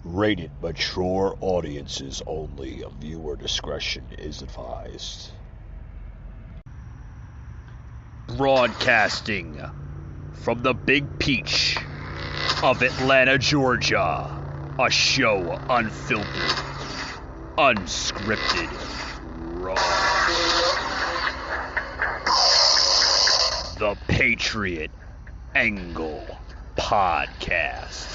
Rated mature audiences only. Viewer discretion is advised. Broadcasting from the Big Peach of Atlanta, Georgia. A show unfiltered, unscripted, raw. The Patriot Angle Podcast.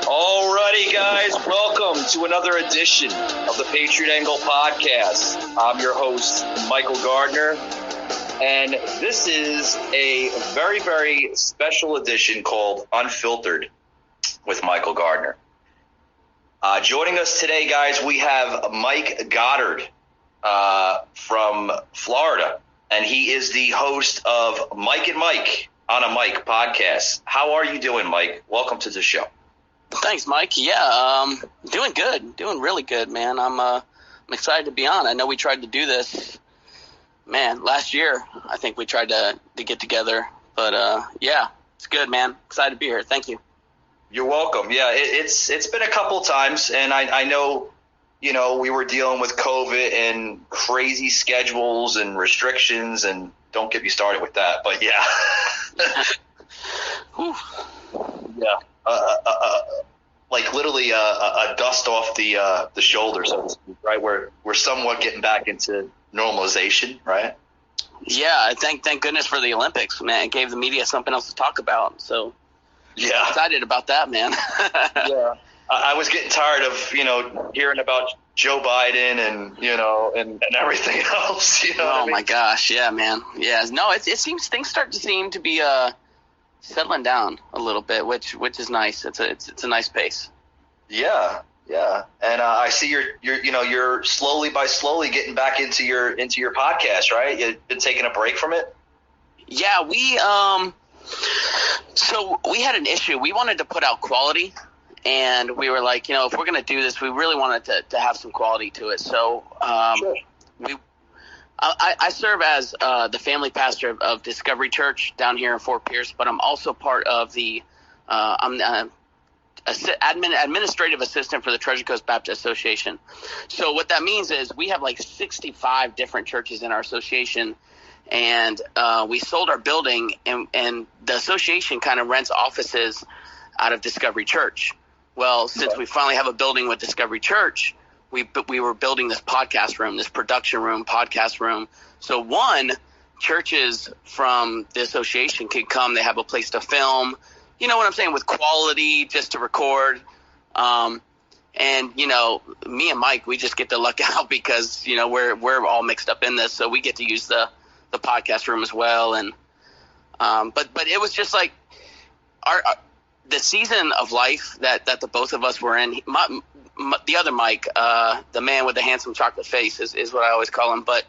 Alrighty, guys, welcome to another edition of the Patriot Angle Podcast. I'm your host, Michael Gardner, and this is a very, very special edition called Unfiltered with Michael Gardner. Joining us today, guys, we have Mike Goddard from Florida, and he is the host of Mike and Mike on a Mic podcast. How are you doing, Mike? Welcome to the show. Thanks, Mike. Yeah, doing good. Doing really good, man. I'm excited to be on. I know we tried to do this, man, last year. I think we tried to get together. But, yeah, it's good, man. Excited to be here. Thank you. You're welcome. Yeah, it's been a couple times, and I know, you know, we were dealing with COVID and crazy schedules and restrictions, and don't get me started with that. But, yeah. Yeah. Like literally a dust off the shoulder, so to speak, right? We're somewhat getting back into normalization, right? Yeah, thank goodness for the Olympics, man. It gave the media something else to talk about. So yeah, excited about that, man. Yeah, I was getting tired of, you know, hearing about Joe Biden and, you know, and everything else. You know what I mean? My gosh, yeah, man. Yeah, no, it seems things start to seem to be settling down a little bit, which is nice. It's a nice pace. Yeah. And I see you're slowly getting back into your podcast, right? You've been taking a break from it. Yeah, so we had an issue. We wanted to put out quality, and we were like, you know, if we're going to do this, we really wanted to have some quality to it. So Sure. I serve as the family pastor of Discovery Church down here in Fort Pierce, but I'm also part of the I'm administrative assistant for the Treasure Coast Baptist Association. So what that means is we have like 65 different churches in our association, and we sold our building, and the association kind of rents offices out of Discovery Church. Well, since we finally have a building with Discovery Church, we were building this podcast room, this production room, podcast room. So churches from the association could come. They have a place to film, you know what I'm saying, with quality, just to record. And, you know, me and Mike, we just get to luck out because, you know, we're all mixed up in this. So we get to use the podcast room as well. And but it was just like the season of life that the both of us were in. The other Mike, the man with the handsome chocolate face is what I always call him. But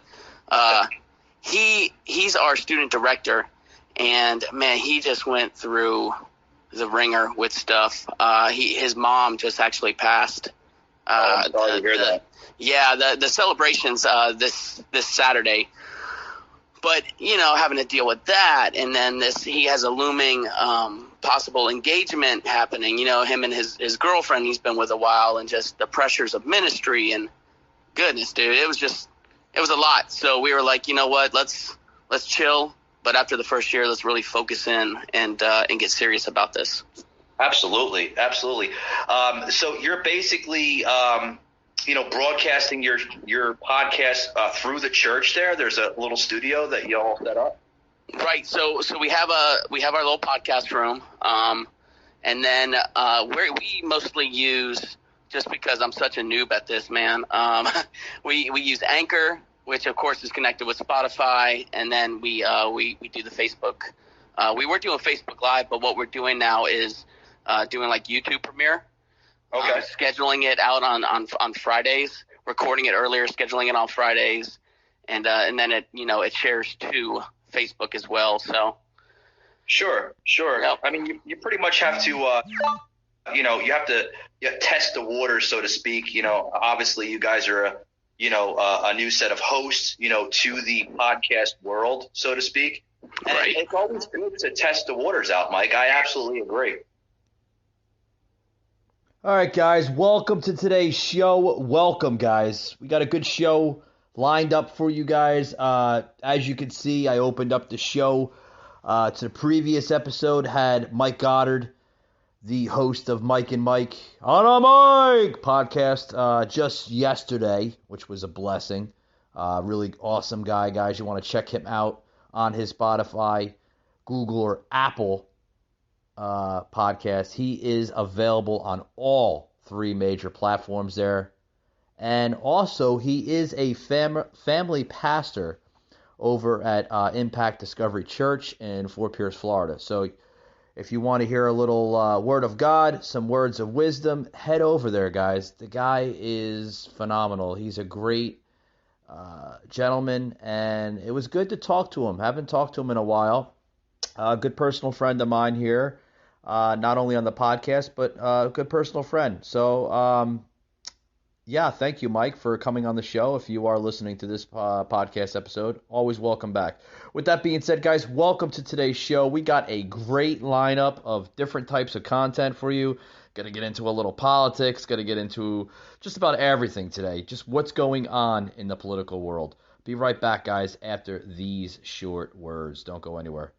he's our student director, and man, he just went through the ringer with stuff. His mom just actually passed. I'm sorry to hear that. Yeah, the celebrations this Saturday. But, you know, having to deal with that, and then he has a looming possible engagement happening. You know, him and his girlfriend he's been with a while, and just the pressures of ministry, and goodness, dude, it was a lot. So we were like, you know what, let's chill. But after the first year, let's really focus in and get serious about this. Absolutely. So you're basically you know, broadcasting your podcast through the church there. There's a little studio that you all set up. Right. So we have our little podcast room, and then we mostly use, just because I'm such a noob at this, man. We use Anchor, which of course is connected with Spotify, and then we do the Facebook. We were doing Facebook Live, but what we're doing now is doing like YouTube Premiere. Okay. Scheduling it out on Fridays, recording it earlier, scheduling it on Fridays, and then it shares to Facebook as well. So Sure. Yep. I mean, you pretty much have to, you have to test the waters, so to speak. Obviously you guys are a new set of hosts, to the podcast world, so to speak. And Right. it's always good to test the waters out, Mike. I absolutely agree. All right, guys, welcome to today's show. Welcome, guys. We got a good show lined up for you guys. As you can see, I opened up the show to the previous episode, had Mike Goddard, the host of Mike and Mike on a Mike podcast just yesterday, which was a blessing. Really awesome guy, guys. You want to check him out on his Spotify, Google, or Apple podcast. He is available on all three major platforms there. And also, he is a family pastor over at Impact Discovery Church in Fort Pierce, Florida. So if you want to hear a little word of God, some words of wisdom, head over there, guys. The guy is phenomenal. He's a great gentleman, and it was good to talk to him. Haven't talked to him in a while. A good personal friend of mine here, not only on the podcast, but a good personal friend. So, yeah, thank you, Mike, for coming on the show. If you are listening to this podcast episode, always welcome back. With that being said, guys, welcome to today's show. We got a great lineup of different types of content for you. Going to get into a little politics, going to get into just about everything today, just what's going on in the political world. Be right back, guys, after these short words. Don't go anywhere.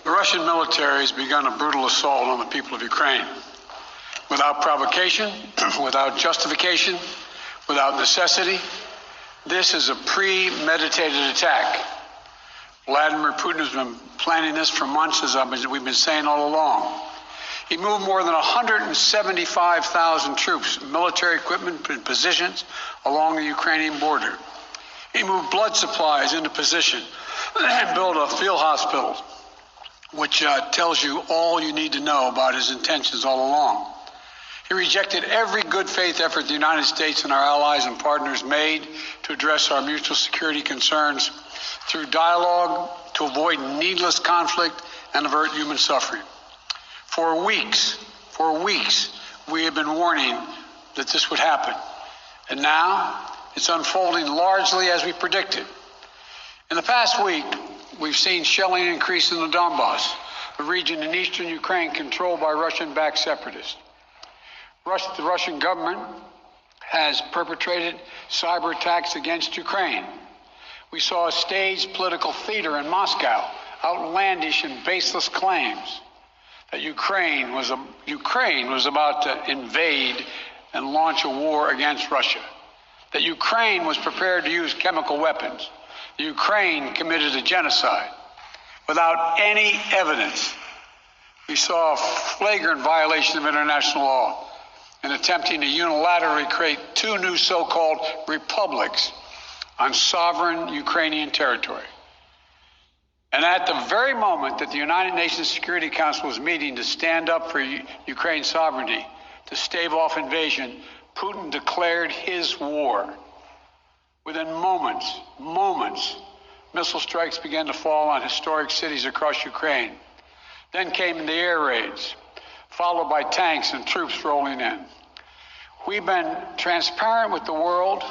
The Russian military has begun a brutal assault on the people of Ukraine. Without provocation, without justification, without necessity, this is a premeditated attack. Vladimir Putin has been planning this for months, as we've been saying all along. He moved more than 175,000 troops, military equipment and positions along the Ukrainian border. He moved blood supplies into position and built a field hospital, which tells you all you need to know about his intentions all along. He rejected every good faith effort the United States and our allies and partners made to address our mutual security concerns through dialogue to avoid needless conflict and avert human suffering. For weeks, we have been warning that this would happen. And now it's unfolding largely as we predicted. In the past week, we've seen shelling increase in the Donbass, a region in eastern Ukraine controlled by Russian-backed separatists. The Russian government has perpetrated cyber attacks against Ukraine. We saw a staged political theater in Moscow, outlandish and baseless claims that Ukraine was about to invade and launch a war against Russia, that Ukraine was prepared to use chemical weapons, that Ukraine committed a genocide. Without any evidence, we saw a flagrant violation of international law in attempting to unilaterally create two new so-called republics on sovereign Ukrainian territory. And at the very moment that the United Nations Security Council was meeting to stand up for Ukraine's sovereignty, to stave off invasion, Putin declared his war. Within moments, missile strikes began to fall on historic cities across Ukraine. Then came the air raids, followed by tanks and troops rolling in. We've been transparent with the world.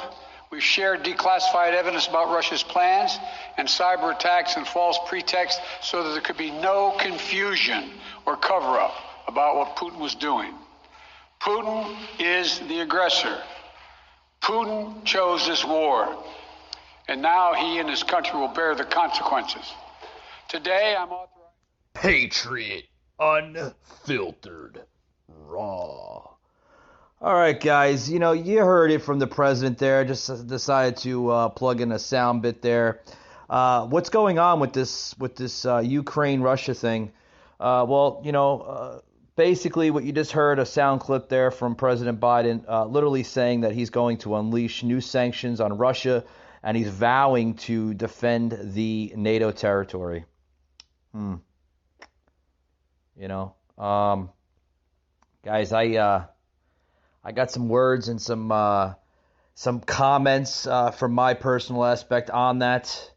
We've shared declassified evidence about Russia's plans and cyber attacks and false pretexts so that there could be no confusion or cover-up about what Putin was doing. Putin is the aggressor. Putin chose this war, and now he and his country will bear the consequences. Today, I'm authorized... Patriot Unfiltered Raw. All right, guys, you heard it from the president there. I just decided to plug in a sound bit there. What's going on with this Ukraine-Russia thing? Basically what you just heard, a sound clip there from President Biden, literally saying that he's going to unleash new sanctions on Russia, and he's vowing to defend the NATO territory. Guys, I got some words and some comments from my personal aspect on that.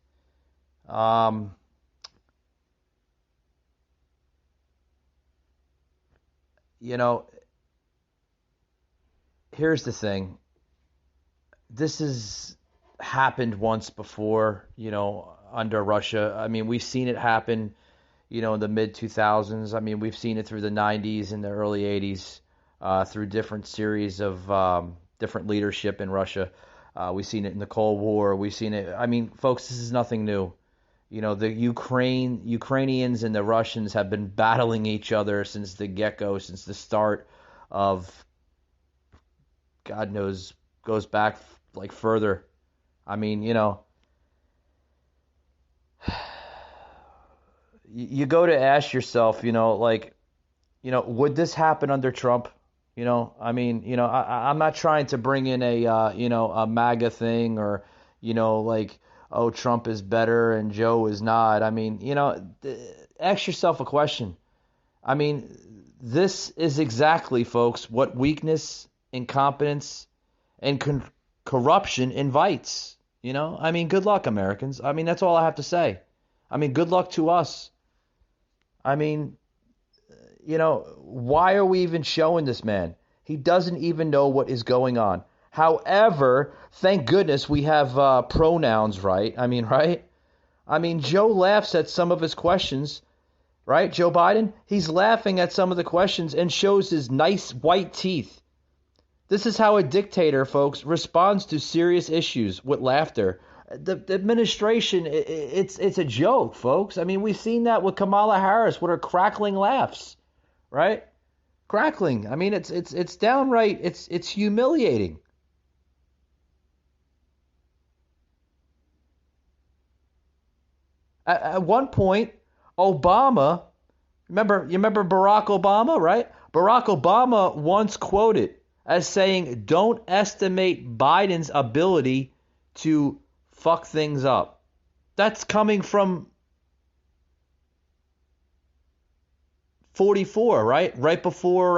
you know, here's the thing. This has happened once before, under Russia. I mean, we've seen it happen, in the mid 2000s. I mean, we've seen it through the 90s and the early 80s, through different series of different leadership in Russia. We've seen it in the Cold War. We've seen it. I mean, folks, this is nothing new. The Ukrainians and the Russians have been battling each other since the get-go, since the start of, God knows, goes back like further. I mean, you go to ask yourself, would this happen under Trump? I mean, I'm not trying to bring in a MAGA thing or, oh, Trump is better and Joe is not. I mean, ask yourself a question. I mean, this is exactly, folks, what weakness, incompetence, and corruption invites. I mean, good luck, Americans. I mean, that's all I have to say. I mean, good luck to us. I mean, why are we even showing this man? He doesn't even know what is going on. However, thank goodness we have pronouns, right? I mean, right? I mean, Joe laughs at some of his questions, right? Joe Biden, he's laughing at some of the questions and shows his nice white teeth. This is how a dictator, folks, responds to serious issues with laughter. The administration, it's a joke, folks. I mean, we've seen that with Kamala Harris with her crackling laughs, right? Crackling. I mean, it's downright, it's humiliating. At one point, Obama, you remember Barack Obama, right? Barack Obama once quoted as saying, "Don't estimate Biden's ability to fuck things up." That's coming from 44, right? Right before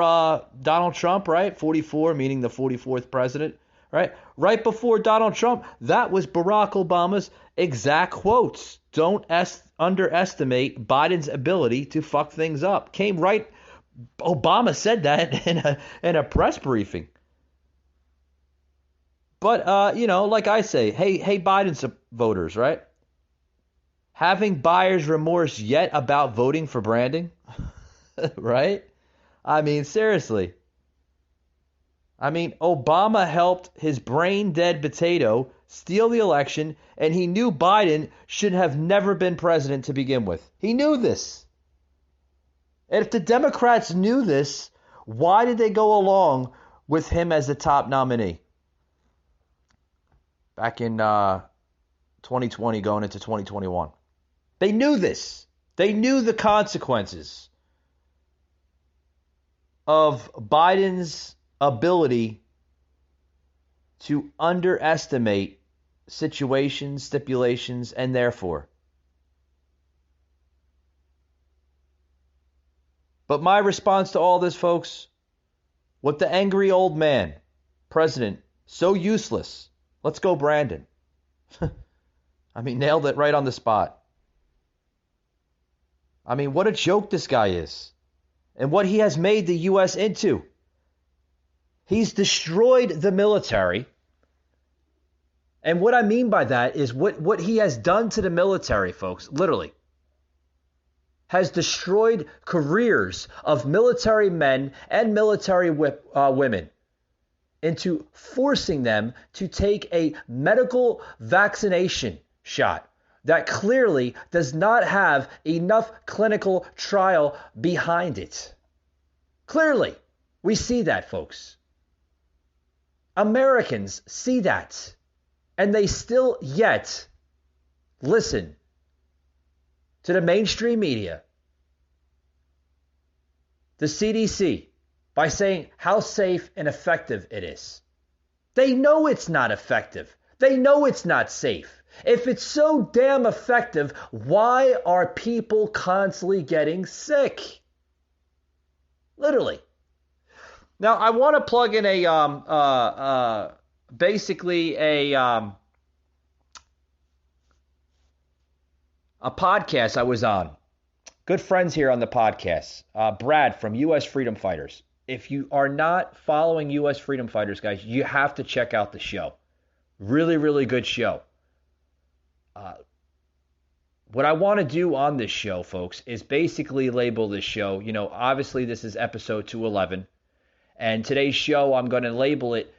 Donald Trump, right? 44, meaning the 44th president, right? Right before Donald Trump, that was Barack Obama's exact quotes. Don't underestimate Biden's ability to fuck things up. Came right. Obama said that in a press briefing. But like I say, hey, Biden voters, right? Having buyer's remorse yet about voting for Brandon, right? I mean, seriously. I mean, Obama helped his brain dead potato steal the election, and he knew Biden should have never been president to begin with. He knew this. And if the Democrats knew this, why did they go along with him as the top nominee? Back in 2020 going into 2021. They knew this. They knew the consequences of Biden's ability to underestimate situations, stipulations, and therefore. But my response to all this, folks, what the angry old man, president, so useless. Let's go, Brandon. I mean, nailed it right on the spot. I mean, what a joke this guy is. And what he has made the U.S. into. He's destroyed the military. And what I mean by that is what he has done to the military, folks, literally, has destroyed careers of military men and military women into forcing them to take a medical vaccination shot that clearly does not have enough clinical trial behind it. Clearly, we see that, folks. Americans see that, and they still yet listen to the mainstream media, the CDC, by saying how safe and effective it is. They know it's not effective. They know it's not safe. If it's so damn effective, why are people constantly getting sick? Literally. Now, I want to plug in basically a podcast I was on. Good friends here on the podcast. Brad from U.S. Freedom Fighters. if you are not following U.S. Freedom Fighters, guys, you have to check out the show. Really, really good show. What I want to do on this show, folks, is basically label this show. You know, obviously this is episode 211. And today's show, I'm going to label it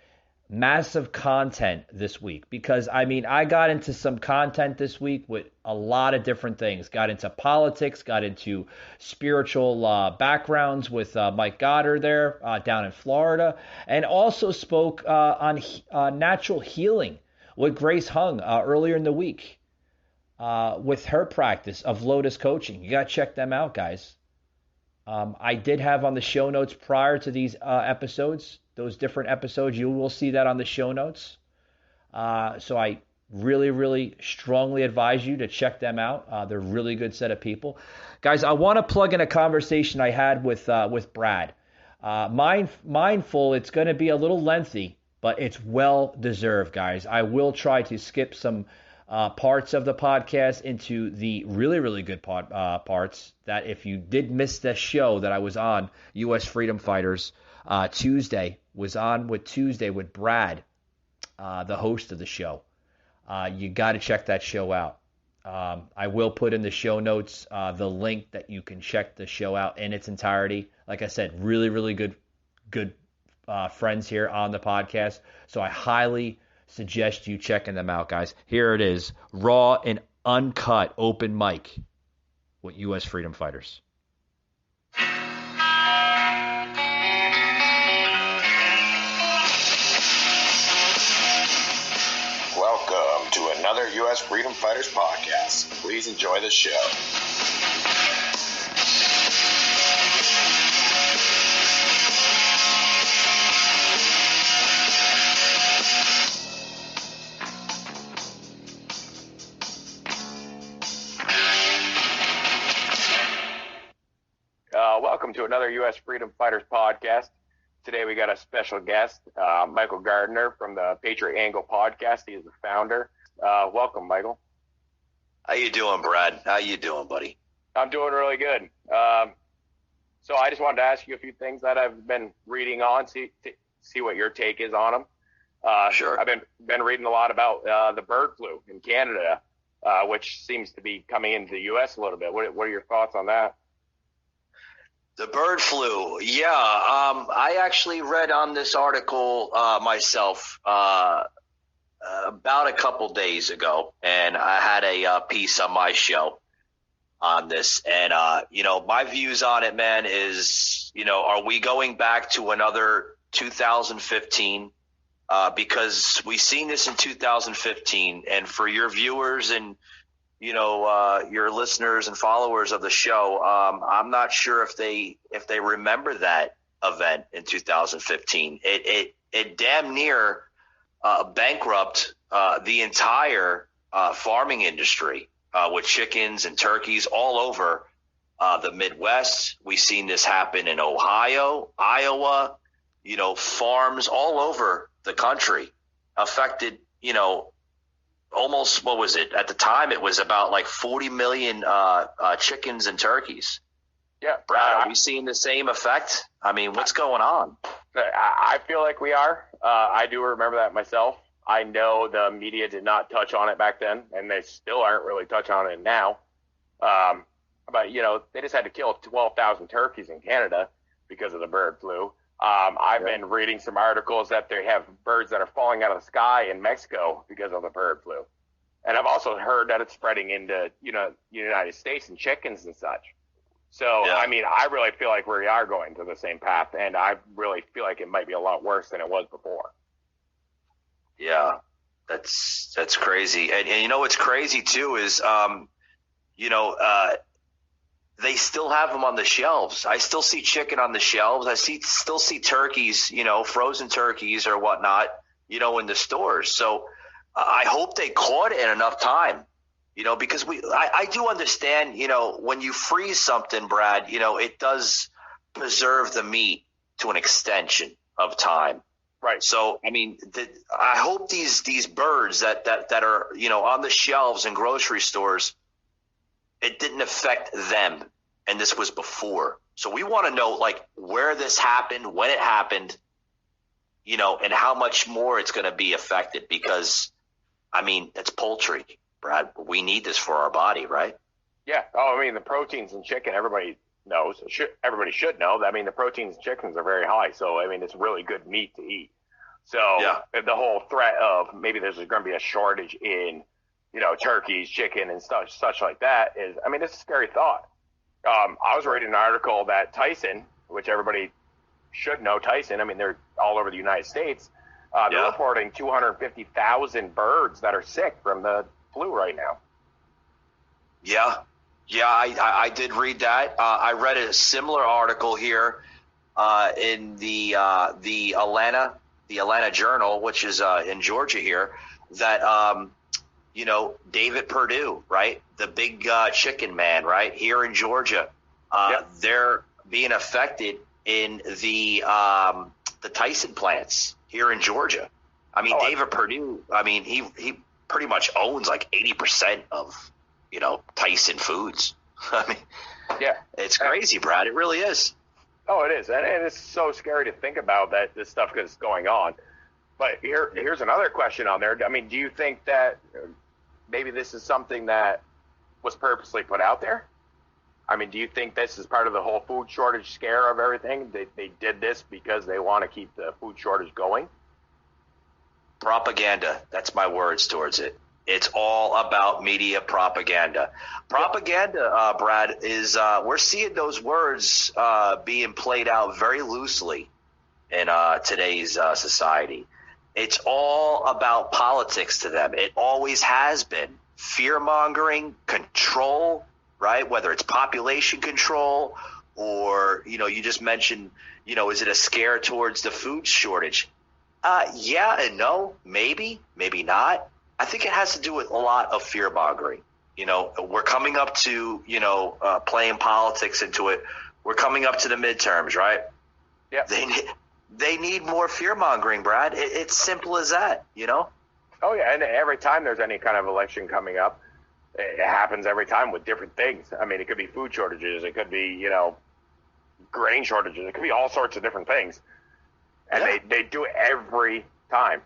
massive content this week. Because, I mean, I got into some content this week with a lot of different things. Got into politics, got into spiritual backgrounds with Mike Goddard there down in Florida. And also spoke on natural healing with Grace Hung earlier in the week. With her practice of Lotus Coaching. You got to check them out, guys. I did have on the show notes prior to these episodes, those different episodes. You will see that on the show notes. So I really, really strongly advise you to check them out. They're a really good set of people. Guys, I want to plug in a conversation I had with Brad. Mindful, it's going to be a little lengthy, but it's well deserved, guys. I will try to skip some parts of the podcast into the really, really good parts that if you did miss the show that I was on, U.S. Freedom Fighters Tuesday, was on with Tuesday with Brad, the host of the show. You got to check that show out. I will put in the show notes the link that you can check the show out in its entirety. Like I said, really, really good friends here on the podcast. So I highly suggest you checking them out, guys. Here it is, raw and uncut open mic with U.S. Freedom Fighters. Welcome to another U.S. Freedom Fighters podcast. Please enjoy the show. Welcome to another U.S. Freedom Fighters podcast. Today we got a special guest, Michael Gardner from the Patriot Angle podcast. He is the founder. Welcome, Michael. How you doing, Brad? How you doing, buddy? I'm doing really good. So I just wanted to ask you a few things that I've been reading on, see what your take is on them. Sure. I've been reading a lot about the bird flu in Canada, which seems to be coming into the U.S. a little bit. What are your thoughts on that? The bird flu. Yeah. I actually read on this article myself about a couple days ago, and I had a piece on my show on this. And, my views on it, man, is, are we going back to another 2015? Because we seen this in 2015. And for your viewers and your listeners and followers of the show, I'm not sure if they remember that event in 2015. It damn near bankrupt the entire farming industry with chickens and turkeys all over the Midwest. We've seen this happen in Ohio, Iowa, farms all over the country affected, almost, what was it? At the time, it was about like 40 million chickens and turkeys. Yeah. Brad, are we seeing the same effect? I mean, what's going on? I feel like we are. I do remember that myself. I know the media did not touch on it back then, and they still aren't really touching on it now. But, they just had to kill 12,000 turkeys in Canada because of the bird flu. I've been reading some articles that they have birds that are falling out of the sky in Mexico because of the bird flu. And I've also heard that it's spreading into, United States and chickens and such. So, yeah. I mean, I really feel like we are going to the same path, and I really feel like it might be a lot worse than it was before. Yeah, that's crazy. And what's crazy too is, they still have them on the shelves. I still see chicken on the shelves. I still see turkeys, frozen turkeys or whatnot, in the stores. So I hope they caught it in enough time, because I do understand, when you freeze something, Brad, it does preserve the meat to an extension of time. Right. So, I mean, I hope these birds that are, on the shelves in grocery stores, it didn't affect them and this was before. So we want to know, like, where this happened, when it happened, you know, and how much more it's going to be affected because, I mean, it's poultry, Brad. We need this for our body, right? Yeah. Oh, I mean, the proteins in chicken, everybody knows. Everybody should know. I mean, the proteins in chickens are very high. So, I mean, it's really good meat to eat. So the whole threat of maybe there's going to be a shortage in, you know, turkeys, chicken, and such like that is, I mean, it's a scary thought. I was reading an article that Tyson, which everybody should know Tyson, I mean, they're all over the United States. They're reporting 250,000 birds that are sick from the flu right now. Yeah. Yeah, I did read that. I read a similar article here in the Atlanta Journal, which is in Georgia here, that you know, David Perdue, right, the big chicken man, right, here in Georgia, they're being affected in the Tyson plants here in Georgia. I mean, David Perdue, I mean, he pretty much owns like 80% of, you know, Tyson Foods. I mean, it's crazy, Brad. It really is. Oh, it is. And it's so scary to think about that this stuff is going on. But here's another question on there. I mean, do you think that maybe this is something that was purposely put out there? I mean, do you think this is part of the whole food shortage scare of everything? They did this because they want to keep the food shortage going? Propaganda. That's my words towards it. It's all about media propaganda. Propaganda, Brad, is we're seeing those words being played out very loosely in today's society. It's all about politics to them. It always has been. Fear-mongering, control, right? Whether it's population control or, you know, you just mentioned, you know, is it a scare towards the food shortage? Yeah and no, maybe not. I think it has to do with a lot of fear-mongering. You know, we're coming up to, you know, playing politics into it. We're coming up to the midterms, right? Yeah. They need more fear-mongering, Brad. It's simple as that, you know? Oh, yeah, and every time there's any kind of election coming up, it happens every time with different things. I mean, it could be food shortages. It could be, you know, grain shortages. It could be all sorts of different things. And they do it every time.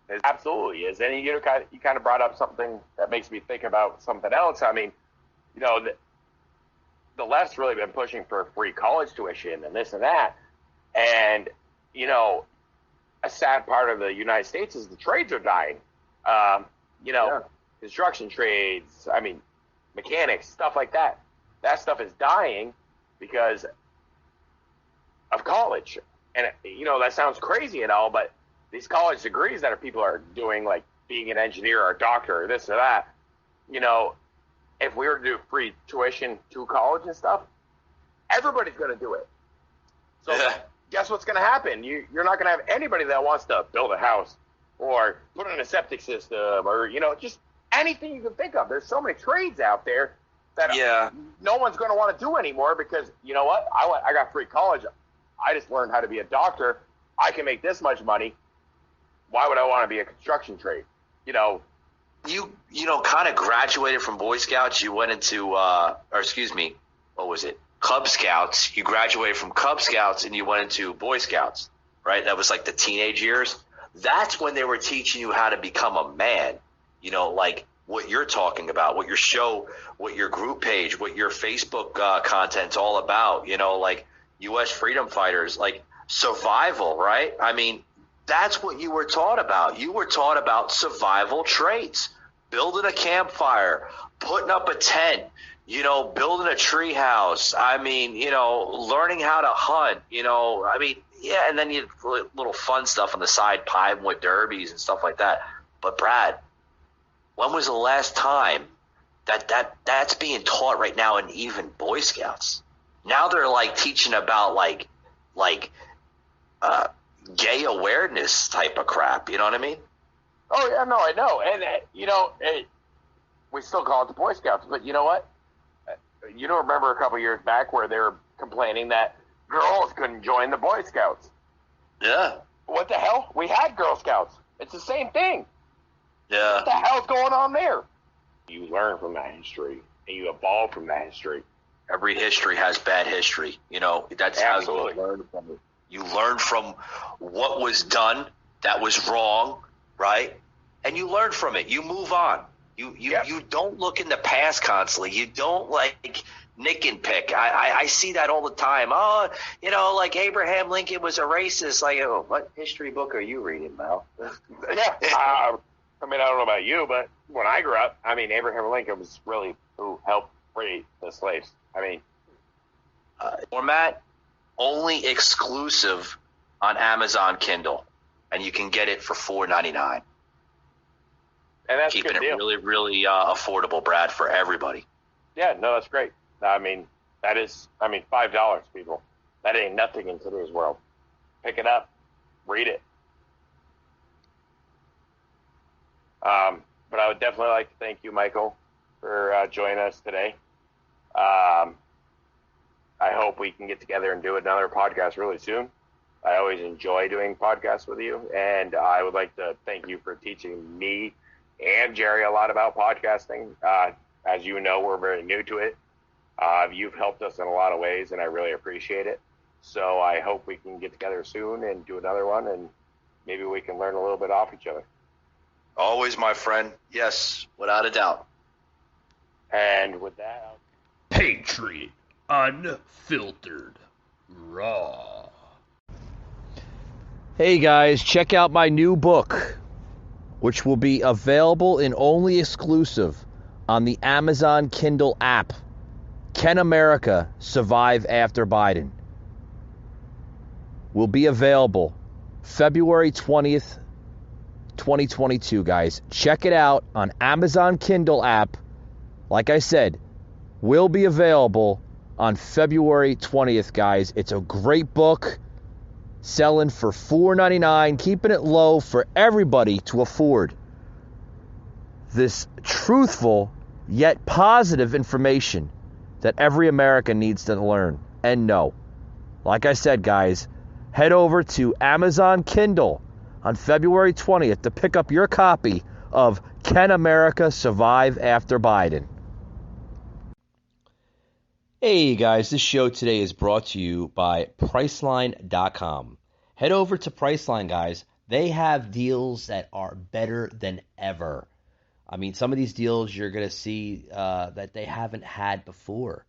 It absolutely is. And you kind of brought up something that makes me think about something else. I mean, you know, the left's really been pushing for free college tuition and this and that. And, you know, a sad part of the United States is the trades are dying. You know, construction trades, I mean, mechanics, stuff like that. That stuff is dying because of college. And, you know, that sounds crazy and all, but these college degrees that people are doing, like being an engineer or a doctor or this or that, you know, if we were to do free tuition to college and stuff, everybody's going to do it. So guess what's going to happen? You're not going to have anybody that wants to build a house or put in a septic system or, you know, just anything you can think of. There's so many trades out there that no one's going to want to do anymore because, you know what? I got free college. I just learned how to be a doctor. I can make this much money. Why would I want to be a construction trade? You know, you know, kind of graduated from Boy Scouts. You went into, what was it? Cub Scouts. You graduated from Cub Scouts and you went into Boy Scouts, right? That was like the teenage years. That's when they were teaching you how to become a man. You know, like what you're talking about, what your show, what your group page, what your Facebook content's all about. You know, like U.S. freedom fighters, like survival, right? I mean, that's what you were taught about. You were taught about survival traits, building a campfire, putting up a tent, you know, building a tree house. I mean, you know, learning how to hunt, you know, I mean, yeah. And then you little fun stuff on the side, Pinewood derbies and stuff like that. But Brad, when was the last time that's being taught right now in even Boy Scouts? Now they're like teaching about like gay awareness type of crap. You know what I mean? Oh, yeah, no, I know. And, you know, we still call it the Boy Scouts. But you know what? You don't remember a couple years back where they were complaining that girls couldn't join the Boy Scouts. Yeah. What the hell? We had Girl Scouts. It's the same thing. Yeah. What the hell's going on there? You learn from that history, and you evolve from that history. Every history has bad history. That's Absolutely. How you learn from it. You learn from what was done that was wrong, right? And you learn from it. You move on. You don't look in the past constantly. You don't nick and pick. I see that all the time. Oh, like Abraham Lincoln was a racist. Like, what history book are you reading, Mel? Yeah. I don't know about you, but when I grew up, Abraham Lincoln was really who helped free the slaves. Format only exclusive on Amazon Kindle, and you can get it for $4.99. And that's keeping a good it deal. really, really affordable, Brad, for everybody. Yeah, no, that's great. That is, $5, people. That ain't nothing in today's world. Pick it up, read it. But I would definitely like to thank you, Michael, for joining us today. I hope we can get together and do another podcast really soon. I always enjoy doing podcasts with you, and I would like to thank you for teaching me and Jerry a lot about podcasting. As you know, we're very new to it. You've helped us in a lot of ways, and I really appreciate it. So I hope we can get together soon and do another one, and maybe we can learn a little bit off each other. Always, my friend. Yes, without a doubt. And with that, Patriot Unfiltered Raw. Hey guys, check out my new book, which will be available in only exclusive on the Amazon Kindle app. Can America Survive After Biden? Will be available February 20th, 2022, guys. Check it out on Amazon Kindle app. Like I said, will be available on February 20th, guys. It's a great book, selling for $4.99, keeping it low for everybody to afford this truthful yet positive information that every American needs to learn and know. Like I said, guys, head over to Amazon Kindle on February 20th to pick up your copy of Can America Survive After Biden? Hey guys, this show today is brought to you by Priceline.com. Head over to Priceline, guys. They have deals that are better than ever. Some of these deals you're going to see that they haven't had before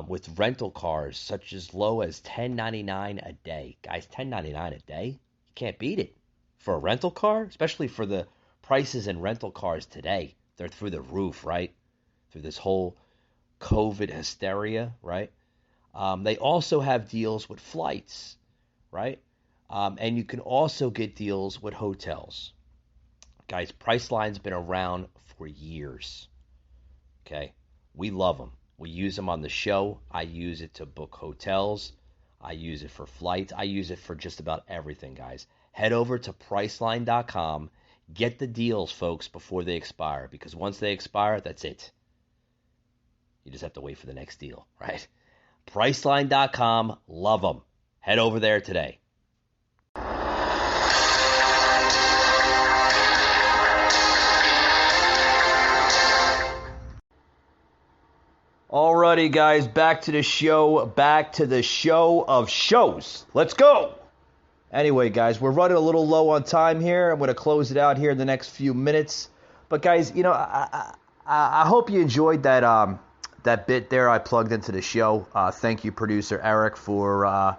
with rental cars, such as low as $10.99 a day. Guys, $10.99 a day? You can't beat it. For a rental car, especially for the prices in rental cars today. They're through the roof, right? Through this whole COVID hysteria, right? They also have deals with flights, right? And you can also get deals with hotels. Guys, Priceline's been around for years, okay? We love them. We use them on the show. I use it to book hotels. I use it for flights. I use it for just about everything, guys. Head over to Priceline.com. Get the deals, folks, before they expire, because once they expire, that's it. You just have to wait for the next deal, right? Priceline.com, love them. Head over there today. Alrighty, guys, back to the show of shows. Let's go! Anyway, guys, we're running a little low on time here. I'm going to close it out here in the next few minutes. But, guys, I hope you enjoyed that bit there I plugged into the show. Thank you, producer Eric, for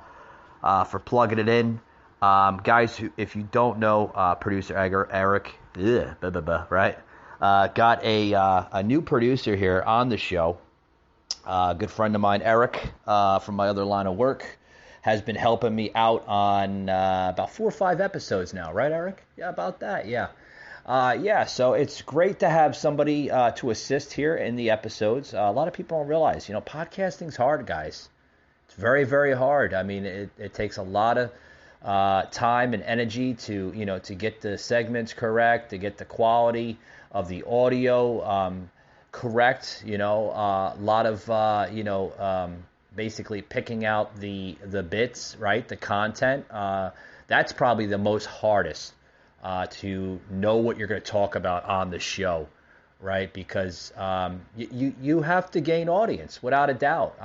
plugging it in. Guys, if you don't know, producer Eric, right? Got a new producer here on the show. A good friend of mine, Eric, from my other line of work, has been helping me out on about 4 or 5 episodes now, right, Eric? Yeah, about that, yeah. So it's great to have somebody to assist here in the episodes. A lot of people don't realize, podcasting's hard, guys. It's very, very hard. It takes a lot of time and energy to get the segments correct, to get the quality of the audio correct. A lot of basically picking out the bits, right? The content. That's probably the most hardest. To know what you're going to talk about on the show, right? Because you have to gain audience without a doubt.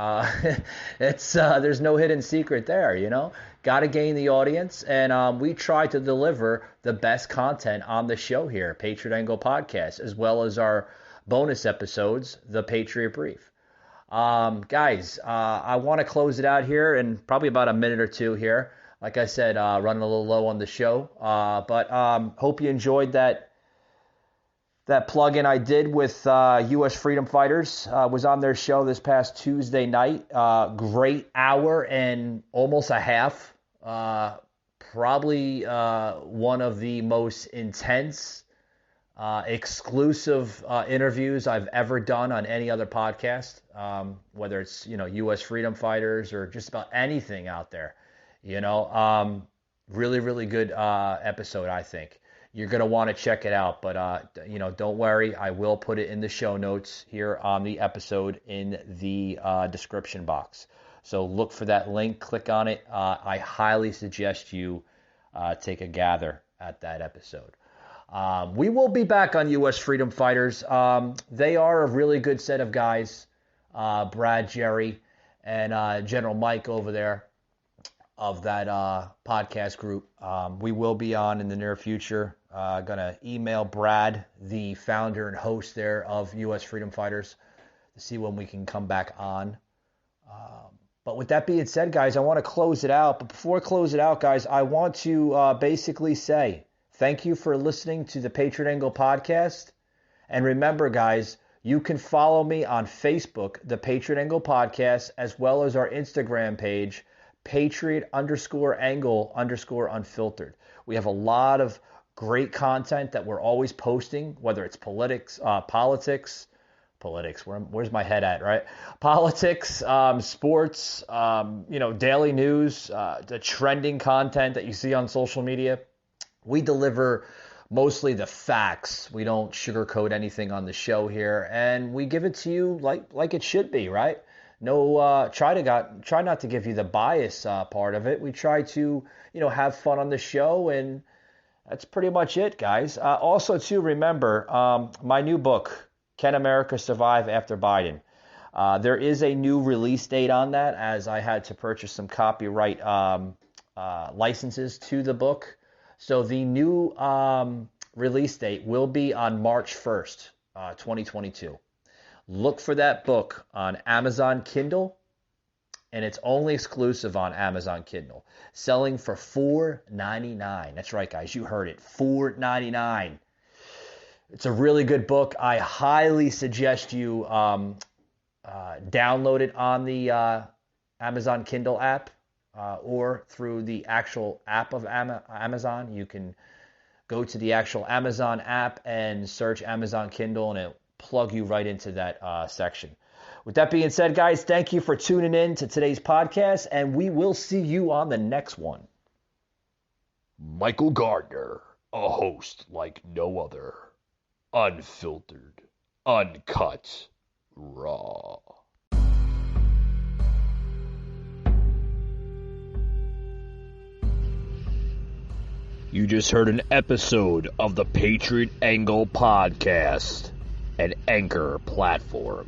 There's no hidden secret there, you know. Got to gain the audience, and we try to deliver the best content on the show here, Patriot Angle Podcast, as well as our bonus episodes, the Patriot Brief. Guys, I want to close it out here in probably about a minute or two here. Like I said, running a little low on the show, but hope you enjoyed that plug-in I did with U.S. Freedom Fighters. Was on their show this past Tuesday night. Great hour and almost a half. Probably one of the most intense, exclusive interviews I've ever done on any other podcast. Whether it's U.S. Freedom Fighters or just about anything out there. Really, really good episode, I think. You're going to want to check it out, but, don't worry. I will put it in the show notes here on the episode in the description box. So look for that link, click on it. I highly suggest you take a gather at that episode. We will be back on U.S. Freedom Fighters. They are a really good set of guys, Brad, Jerry, and General Mike over there of that podcast group. We will be on in the near future. Gonna email Brad, the founder and host there of U.S. Freedom Fighters, to see when we can come back on. But with that being said, guys, I want to close it out. But before I close it out, guys, I want to basically say thank you for listening to the Patriot Angle Podcast. And remember, guys, you can follow me on Facebook, the Patriot Angle Podcast, as well as our Instagram page, Patriot_Angle_Unfiltered. We have a lot of great content that we're always posting, whether it's politics, where's my head at, right? Politics, sports, daily news, the trending content that you see on social media. We deliver mostly the facts. We don't sugarcoat anything on the show here, and we give it to you like it should be, right? No, try not to give you the bias part of it. We try to, have fun on the show, and that's pretty much it, guys. Also, too, remember my new book, Can America Survive After Biden? There is a new release date on that, as I had to purchase some copyright licenses to the book. So the new release date will be on March 1st, 2022. Look for that book on Amazon Kindle, and it's only exclusive on Amazon Kindle. Selling for $4.99. That's right, guys. You heard it. $4.99. It's a really good book. I highly suggest you download it on the Amazon Kindle app or through the actual app of Amazon. You can go to the actual Amazon app and search Amazon Kindle, and it'll plug you right into that section. With that being said, guys, thank you for tuning in to today's podcast, and we will see you on the next one. Michael Gardner, a host like no other. Unfiltered, uncut, raw. You just heard an episode of the Patriot Angle Podcast, an Anchor platform.